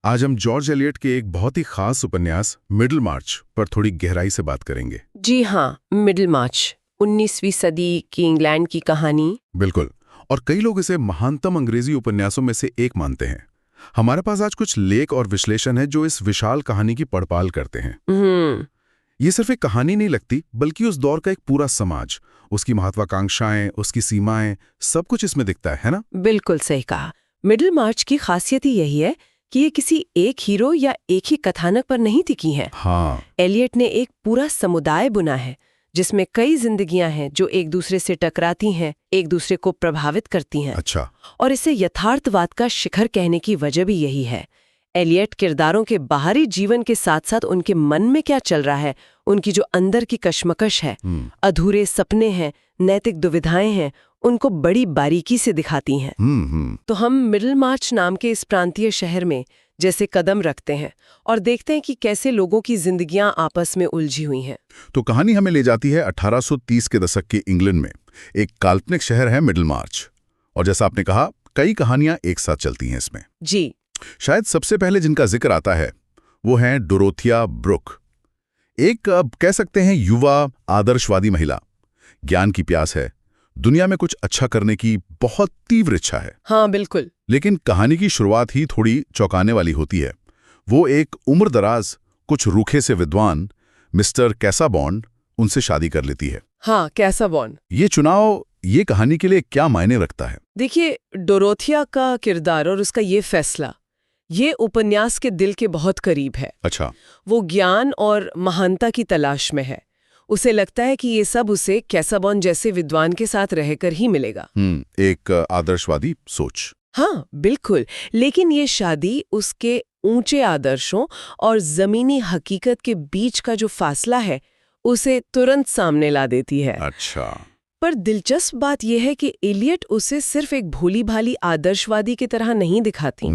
आज हम George Eliot के एक बहुत ही खास उपन्यास मिडल मार्च पर थोड़ी गहराई से बात करेंगे। जी हाँ, मिडल मार्च 19वीं सदी की इंग्लैंड की कहानी। बिल्कुल। और कई लोग इसे महानतम अंग्रेजी उपन्यासों में से एक मानते हैं। हमारे पास आज कुछ लेख और विश्लेषण है जो इस विशाल कहानी की पड़ताल करते हैं। ये सिर्फ एक कहानी नहीं लगती, बल्कि उस दौर का एक पूरा समाज, उसकी महत्वाकांक्षाएं, उसकी सीमाएं, सब कुछ इसमें दिखता है ना? बिल्कुल सही कहा। मिडल मार्च की खासियत ही यही है कि ये किसी एक हीरो या एक ही कथानक पर नहीं टिकी है। हाँ। एलियट ने एक पूरा समुदाय बुना है जिसमें कई जिंदगियां हैं जो एक दूसरे से टकराती हैं, एक दूसरे को प्रभावित करती हैं। अच्छा। और इसे यथार्थवाद का शिखर कहने की वजह भी यही है। एलियट किरदारों के बाहरी जीवन के साथ साथ उनके मन में क्या चल रहा है, उनकी जो अंदर की कश्मकश है, अधूरे सपने हैं, नैतिक दुविधाएं हैं, उनको बड़ी बारीकी से दिखाती हैं। तो हम मिडल मार्च नाम के इस प्रांतीय शहर में जैसे कदम रखते हैं और देखते हैं कि कैसे लोगों की जिंदगियां आपस में उलझी हुई हैं। तो कहानी हमें ले जाती है 1830 के दशक के इंग्लैंड में। एक काल्पनिक शहर है मिडल मार्च, और जैसा आपने कहा, कई कहानियां एक साथ चलती हैं इसमें। जी। शायद सबसे पहले जिनका जिक्र आता है वो हैं डोरोथिया ब्रुक। एक कह सकते हैं युवा आदर्शवादी महिला। ज्ञान की प्यास है, दुनिया में कुछ अच्छा करने की बहुत तीव्र इच्छा है। हाँ, बिल्कुल। लेकिन कहानी की शुरुआत ही थोड़ी चौंकाने वाली होती है। वो एक उम्रदराज, कुछ रूखे से विद्वान मिस्टर कैसाबॉन उनसे शादी कर लेती है। हाँ, कैसाबॉन। ये चुनाव ये कहानी के लिए क्या मायने रखता है? देखिए, डोरोथिया का किरदार और उसका ये फैसला, ये उपन्यास के दिल के बहुत करीब है। अच्छा। वो ज्ञान और महानता की तलाश में है। उसे लगता है कि ये सब उसे कैसाबॉन जैसे विद्वान के साथ रहकर ही मिलेगा। एक आदर्शवादी सोच। हाँ, बिल्कुल। लेकिन ये शादी उसके ऊंचे आदर्शों और जमीनी हकीकत के बीच का जो फासला है, उसे तुरंत सामने ला देती है। अच्छा। पर दिलचस्प बात यह है कि एलियट उसे सिर्फ एक भोली भाली आदर्शवादी की तरह नहीं दिखाती।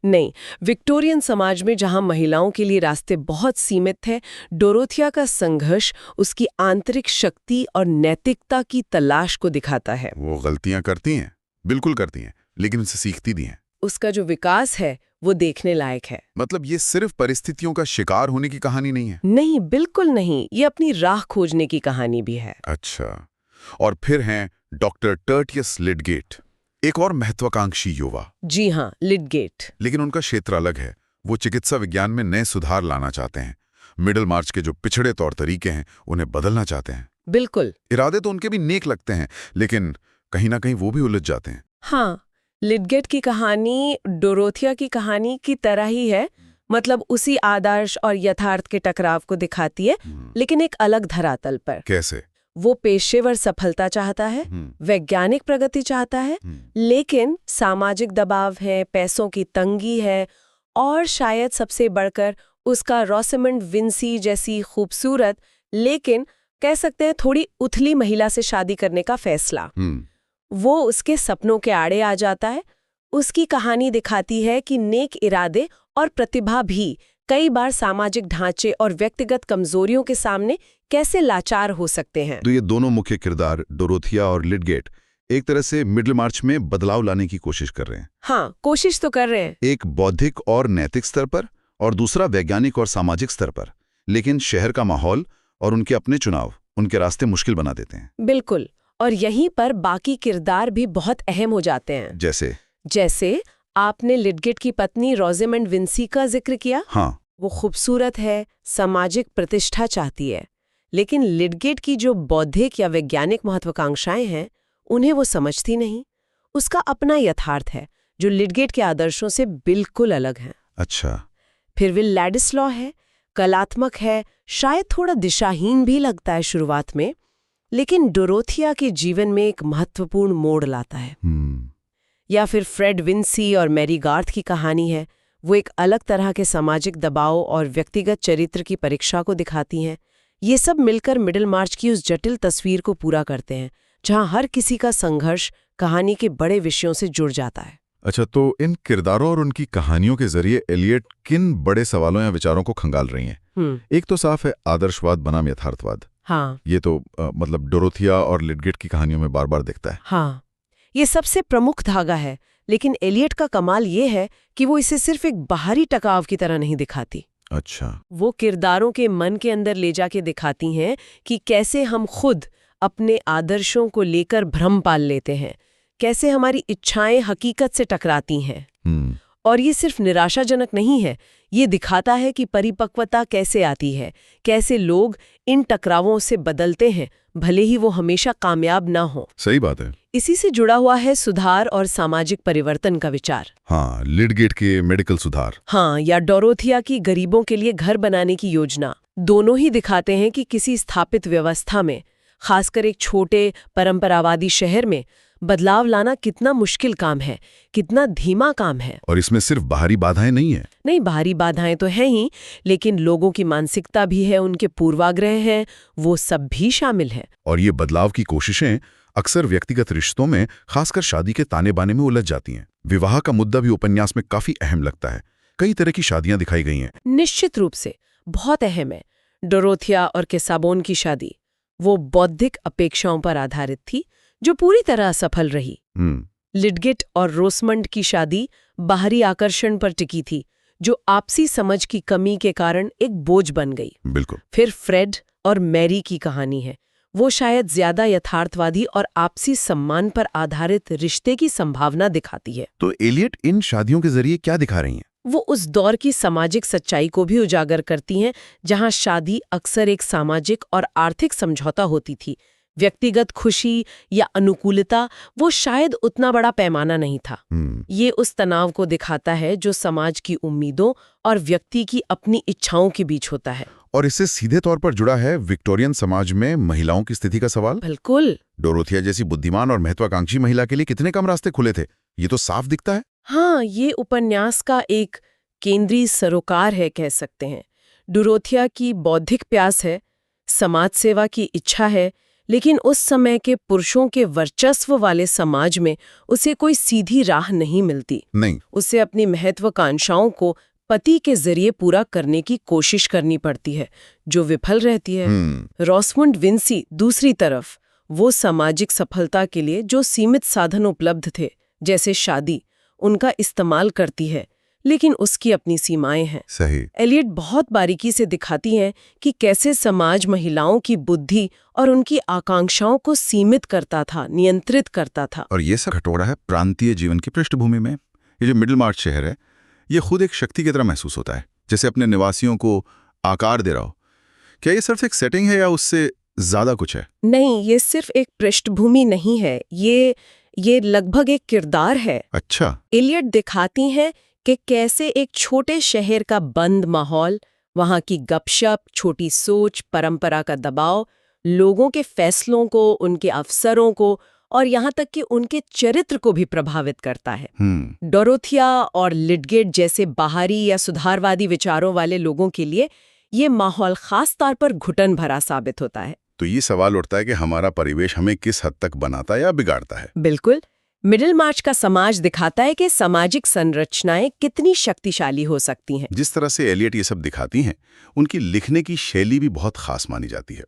नहीं, विक्टोरियन समाज में जहां महिलाओं के लिए रास्ते बहुत सीमित थे, डोरोथिया का संघर्ष उसकी आंतरिक शक्ति और नैतिकता की तलाश को दिखाता है। वो गलतियां करती हैं, बिल्कुल करती हैं, लेकिन उनसे सीखती भी हैं। उसका जो विकास है वो देखने लायक है। मतलब ये सिर्फ परिस्थितियों का शिकार होने की कहानी नहीं है? नहीं, बिल्कुल नहीं। ये अपनी राह खोजने की कहानी भी है। अच्छा। और फिर हैं डॉक्टर टर्टियस लिडगेट, एक और महत्वाकांक्षी युवा। जी हाँ, लिडगेट। लेकिन उनका क्षेत्र अलग है। वो चिकित्सा विज्ञान में नए सुधार लाना चाहते हैं। मिडल मार्च के जो पिछड़े तौर तरीके हैं उन्हें बदलना चाहते हैं। बिल्कुल। इरादे तो उनके भी नेक लगते हैं, लेकिन कहीं ना कहीं वो भी उलझ जाते हैं। हाँ, लिडगेट की कहानी डोरोथिया की कहानी की तरह ही है। मतलब उसी आदर्श और यथार्थ के टकराव को दिखाती है, लेकिन एक अलग धरातल पर। कैसे? वो पेशेवर सफलता चाहता है, वैज्ञानिक प्रगति चाहता है, लेकिन सामाजिक दबाव है, पैसों की तंगी है, और शायद सबसे बढ़कर उसका रोसमंड विंसी जैसी खूबसूरत, लेकिन कह सकते हैं थोड़ी उथली महिला से शादी करने का फैसला। वो उसके सपनों के आड़े आ जाता है। उसकी कहानी दिखाती है कि नेक इरादे और प्रतिभा भी कई बार सामाजिक ढांचे और व्यक्तिगत कमजोरियों के सामने कैसे लाचार हो सकते हैं। तो ये दोनों मुख्य किरदार डोरोथिया और लिडगेट एक तरह से मिडल मार्च में बदलाव लाने की कोशिश कर रहे हैं। हाँ, कोशिश तो कर रहे हैं। एक बौद्धिक और नैतिक स्तर पर, और दूसरा वैज्ञानिक और सामाजिक स्तर पर। लेकिन शहर का माहौल और उनके अपने चुनाव उनके रास्ते मुश्किल बना देते हैं। बिल्कुल। और यहीं पर बाकी किरदार भी बहुत अहम हो जाते हैं। जैसे आपने लिडगेट की पत्नी रोसमंड विंसी का जिक्र किया। हाँ। वो खूबसूरत है, सामाजिक प्रतिष्ठा चाहती है, लेकिन लिडगेट की जो बौद्धिक या वैज्ञानिक महत्वाकांक्षाएं हैं, उन्हें वो समझती नहीं। उसका अपना यथार्थ है जो लिडगेट के आदर्शों से बिल्कुल अलग है। अच्छा। फिर विल लैडिस्लॉ है, कलात्मक है, शायद थोड़ा दिशाहीन भी लगता है शुरुआत में, लेकिन डोरोथिया के जीवन में एक महत्वपूर्ण मोड़ लाता है। या फिर फ्रेड विंसी और मैरी गार्थ की कहानी है। वो एक अलग तरह के सामाजिक दबाव और व्यक्तिगत चरित्र की परीक्षा को दिखाती हैं। ये सब मिलकर मिडल मार्च की उस जटिल तस्वीर को पूरा करते हैं जहां हर किसी का संघर्ष कहानी के बड़े विषयों से जुड़ जाता है। अच्छा, तो इन किरदारों और उनकी कहानियों के जरिए एलियट किन बड़े सवालों या विचारों को खंगाल रही हैं? एक तो साफ है आदर्शवाद बनाम यथार्थवाद। हाँ। ये तो मतलब डोरोथिया और लिडगेट की कहानियों में बार बार दिखता है। हाँ, ये सबसे प्रमुख धागा है। लेकिन एलियट का कमाल ये है कि वो इसे सिर्फ एक बाहरी टकराव की तरह नहीं दिखाती। अच्छा। वो किरदारों के मन के अंदर ले जाके दिखाती हैं कि कैसे हम खुद अपने आदर्शों को लेकर भ्रम पाल लेते हैं, कैसे हमारी इच्छाएं हकीकत से टकराती हैं। और ये सिर्फ निराशाजनक नहीं है, ये दिखाता है कि परिपक्वता कैसे आती है, कैसे लोग इन टकरावों से बदलते हैं, भले ही वो हमेशा कामयाब ना हो। सही बात है। इसी से जुड़ा हुआ है सुधार और सामाजिक परिवर्तन का विचार। हाँ, लिडगेट के मेडिकल सुधार। हाँ, या डोरोथिया की गरीबों के लिए घर बनाने की योजना। दोनों ही दिखाते हैं कि किसी स्थापित व्यवस्था में, खासकर एक छोटे परंपरावादी शहर में, बदलाव लाना कितना मुश्किल काम है, कितना धीमा काम है। और इसमें सिर्फ बाहरी बाधाएं नहीं है। नहीं, बाहरी बाधाएं तो हैं ही, लेकिन लोगों की मानसिकता भी है, उनके पूर्वाग्रह हैं, वो सब भी शामिल है। और ये बदलाव की कोशिशें अक्सर व्यक्तिगत रिश्तों में, खासकर शादी के ताने बाने में उलझ जाती हैं। विवाह का मुद्दा भी उपन्यास में काफी अहम लगता है। कई तरह की शादियां दिखाई गई हैं। निश्चित रूप से बहुत अहम है। डोरोथिया और कैसाबोन की शादी, वो बौद्धिक अपेक्षाओं पर आधारित थी, जो पूरी तरह असफल रही। लिडगेट और रोसमंड की शादी बाहरी आकर्षण पर टिकी थी, जो आपसी समझ की कमी के कारण एक बोझ बन गई। बिल्कुल। फिर फ्रेड और मैरी की कहानी है। वो शायद ज्यादा यथार्थवादी और आपसी सम्मान पर आधारित रिश्ते की संभावना दिखाती है। तो एलियट इन शादियों के जरिए क्या दिखा रही हैं? वो उस दौर की सामाजिक सच्चाई को भी उजागर करती हैं, जहां शादी अक्सर एक सामाजिक और आर्थिक समझौता होती थी। व्यक्तिगत खुशी या अनुकूलता वो शायद उतना बड़ा पैमाना नहीं था। ये उस तनाव को दिखाता है जो समाज की उम्मीदों और व्यक्ति की अपनी इच्छाओं के बीच होता है। और इससे सीधे तौर पर जुड़ा है विक्टोरियन समाज में महिलाओं की स्थिति का सवाल। बिल्कुल। डोरोथिया जैसी बुद्धिमान और महत्वाकांक्षी महिला के लिए कितने कम रास्ते खुले थे, ये तो साफ दिखता है। हाँ, ये उपन्यास का एक केंद्रीय सरोकार है, कह सकते हैं। डोरोथिया की बौद्धिक प्यास है, समाज सेवा की इच्छा है, लेकिन उस समय के पुरुषों के वर्चस्व वाले समाज में उसे कोई सीधी राह नहीं मिलती। नहीं। उसे अपनी महत्वाकांक्षाओं को पति के जरिए पूरा करने की कोशिश करनी पड़ती है, जो विफल रहती है। रोसमंड विंसी दूसरी तरफ, वो सामाजिक सफलता के लिए जो सीमित साधन उपलब्ध थे, जैसे शादी, उनका इस्तेमाल करती है, लेकिन उसकी अपनी सीमाएं हैं। सही। एलियट बहुत बारीकी से दिखाती हैं कि कैसे समाज महिलाओं की बुद्धि और उनकी आकांक्षाओं को सीमित करता था, नियंत्रित करता था। और ये सब घटोड़ा है प्रांतीय जीवन की पृष्ठभूमि में। ये जो मिडिल मार्च शहर है, ये खुद एक शक्ति की तरह महसूस होता है, जैसे अपने निवासियों को आकार दे रहा हो। क्या ये सिर्फ एक सेटिंग है या उससे ज्यादा कुछ है? नहीं, ये सिर्फ एक पृष्ठभूमि नहीं है, ये लगभग एक किरदार है। अच्छा। एलियट दिखाती हैं कि कैसे एक छोटे शहर का बंद माहौल, वहाँ की गपशप, छोटी सोच, परंपरा का दबाव, लोगों के फैसलों को, उनके अवसरों को और यहाँ तक कि उनके चरित्र को भी प्रभावित करता है। डोरोथिया और लिडगेट जैसे बाहरी या सुधारवादी विचारों वाले लोगों के लिए ये माहौल खास तौर पर घुटन भरा साबित होता है। तो ये सवाल उठता है कि हमारा परिवेश हमें किस हद तक बनाता या बिगाड़ता है। बिल्कुल। मिडिल मार्च का समाज दिखाता है कि सामाजिक संरचनाएं कितनी शक्तिशाली हो सकती हैं। जिस तरह से एलियट ये सब दिखाती हैं, उनकी लिखने की शैली भी बहुत खास मानी जाती है।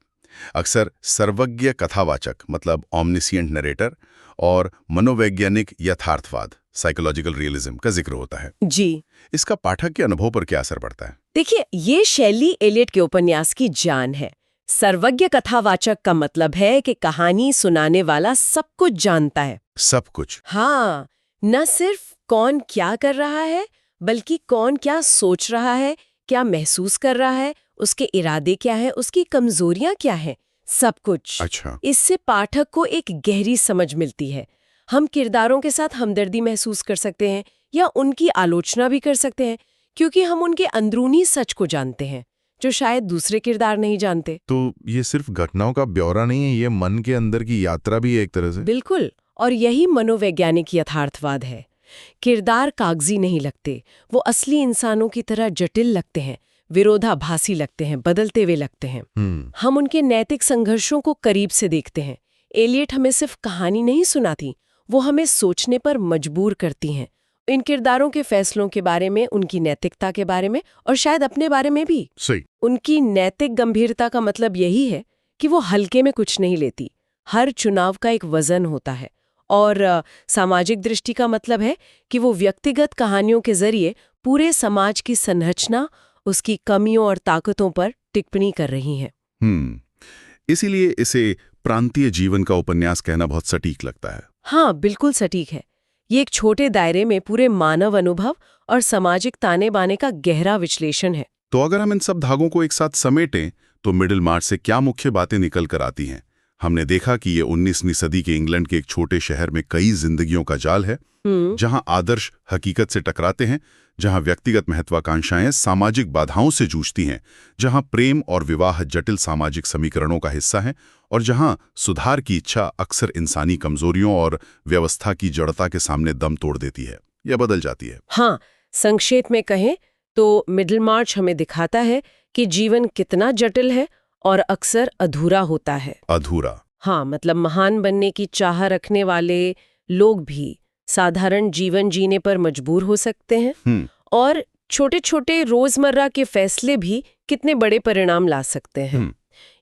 अक्सर सर्वज्ञ कथावाचक, मतलब ऑमनिसिएंट नरेटर, और मनोवैज्ञानिक यथार्थवाद, साइकोलॉजिकल रियलिज्म का जिक्र होता है। जी। इसका पाठक के अनुभव पर क्या असर पड़ता है? देखिए, ये शैली एलियट के उपन्यास की जान है। सर्वज्ञ कथावाचक का मतलब है कि कहानी सुनाने वाला सब कुछ जानता है। सब कुछ? हाँ, न सिर्फ कौन क्या कर रहा है, बल्कि कौन क्या सोच रहा है, क्या महसूस कर रहा है, उसके इरादे क्या है, उसकी कमजोरियां क्या है, सब कुछ। अच्छा। इससे पाठक को एक गहरी समझ मिलती है। हम किरदारों के साथ हमदर्दी महसूस कर सकते हैं या उनकी आलोचना भी कर सकते हैं, क्योंकि हम उनके अंदरूनी सच को जानते हैं, जो शायद दूसरे किरदार नहीं जानते। तो ये सिर्फ घटनाओं का ब्यौरा नहीं है, ये मन के अंदर की यात्रा भी है एक तरह से। बिल्कुल, और यही मनोवैज्ञानिक यथार्थवाद है। किरदार कागजी नहीं लगते, वो असली इंसानों की तरह जटिल लगते हैं, विरोधाभासी लगते हैं, बदलते हुए लगते हैं। हम उनके नैतिक संघर्षों को करीब से देखते हैं। एलियट हमें सिर्फ कहानी नहीं सुनाती, वो हमें सोचने पर मजबूर करती हैं, इन किरदारों के फैसलों के बारे में, उनकी नैतिकता के बारे में और शायद अपने बारे में भी। सही। उनकी नैतिक गंभीरता का मतलब यही है कि वो हल्के में कुछ नहीं लेती। हर चुनाव का एक वजन होता है और सामाजिक दृष्टि का मतलब है कि वो व्यक्तिगत कहानियों के जरिए पूरे समाज की संरचना, उसकी कमियों और ताकतों पर टिप्पणी कर रही हैं। इसीलिए इसे प्रांतीय जीवन का उपन्यास कहना बहुत सटीक लगता है। हाँ, बिल्कुल सटीक है। ये एक छोटे दायरे में पूरे मानव अनुभव और सामाजिक ताने बाने का गहरा विश्लेषण है। तो अगर हम इन सब धागों को एक साथ समेटें तो मिडिलमार्च से क्या मुख्य बातें निकल कर आती हैं? हमने देखा कि ये 19वीं सदी के इंग्लैंड के एक छोटे शहर में कई जिंदगियों का जाल है, जहां आदर्श हकीकत से टकराते हैं, जहां व्यक्तिगत महत्वाकांक्षाएं सामाजिक बाधाओं से जूझती हैं, जहां प्रेम और विवाह जटिल सामाजिक समीकरणों का हिस्सा हैं, और जहां सुधार की इच्छा अक्सर इंसानी कमजोरियों और व्यवस्था की जड़ता के सामने दम तोड़ देती है या बदल जाती है। हाँ, संक्षेप में कहें तो मिडिलमार्च हमें दिखाता है कि जीवन कितना जटिल है और अक्सर अधूरा होता है। अधूरा? हाँ, मतलब महान बनने की चाह रखने वाले लोग भी साधारण जीवन जीने पर मजबूर हो सकते हैं, और छोटे छोटे रोजमर्रा के फैसले भी कितने बड़े परिणाम ला सकते हैं।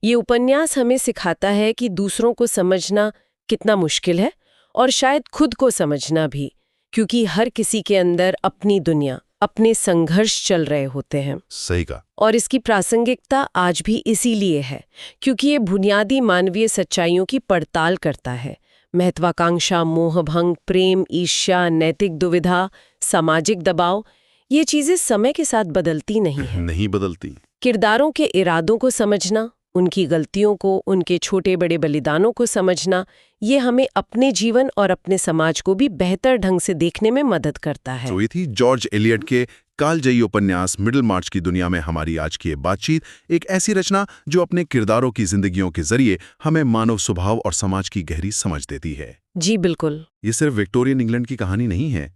ये उपन्यास हमें सिखाता है कि दूसरों को समझना कितना मुश्किल है, और शायद खुद को समझना भी, क्योंकि हर किसी के अंदर अपनी दुनिया, अपने संघर्ष चल रहे होते हैं। सही कहा। और इसकी प्रासंगिकता आज भी इसीलिए है क्योंकि ये बुनियादी मानवीय सच्चाइयों की पड़ताल करता है। महत्वाकांक्षा, मोहभंग, प्रेम, ईर्ष्या, नैतिक दुविधा, सामाजिक दबाव, ये चीजें समय के साथ बदलती नहीं हैं। नहीं बदलती। किरदारों के इरादों को समझना, उनकी गलतियों को, उनके छोटे बड़े बलिदानों को समझना, ये हमें अपने जीवन और अपने समाज को भी बेहतर ढंग से देखने में मदद करता है। तो ये थी जॉर्ज एलियट के कालजयी उपन्यास मिडिलमार्च की दुनिया में हमारी आज की बातचीत, एक ऐसी रचना जो अपने किरदारों की जिंदगियों के जरिए हमें मानव स्वभाव और समाज की गहरी समझ देती है। जी बिल्कुल। ये सिर्फ विक्टोरियन इंग्लैंड की कहानी नहीं है,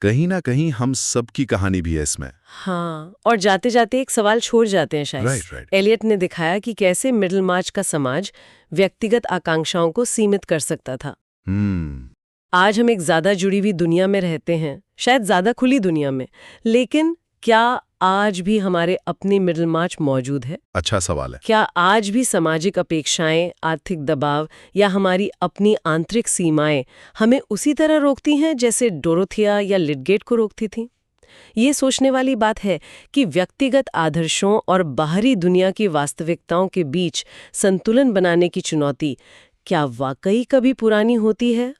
कहीं ना कहीं हम सब की कहानी भी है इसमें। हाँ, और जाते जाते एक सवाल छोड़ जाते हैं शायद। राइट। एलियट ने दिखाया कि कैसे मिडिलमार्च का समाज व्यक्तिगत आकांक्षाओं को सीमित कर सकता था। आज हम एक ज्यादा जुड़ी हुई दुनिया में रहते हैं, शायद ज्यादा खुली दुनिया में, लेकिन क्या आज भी हमारे अपनी मिडिलमार्च मौजूद है? अच्छा सवाल है। क्या आज भी सामाजिक अपेक्षाएं, आर्थिक दबाव या हमारी अपनी आंतरिक सीमाएं हमें उसी तरह रोकती हैं जैसे डोरोथिया या लिडगेट को रोकती थीं? ये सोचने वाली बात है कि व्यक्तिगत आदर्शों और बाहरी दुनिया की वास्तविकताओं के बीच संतुलन बनाने की चुनौती क्या वाकई कभी पुरानी होती है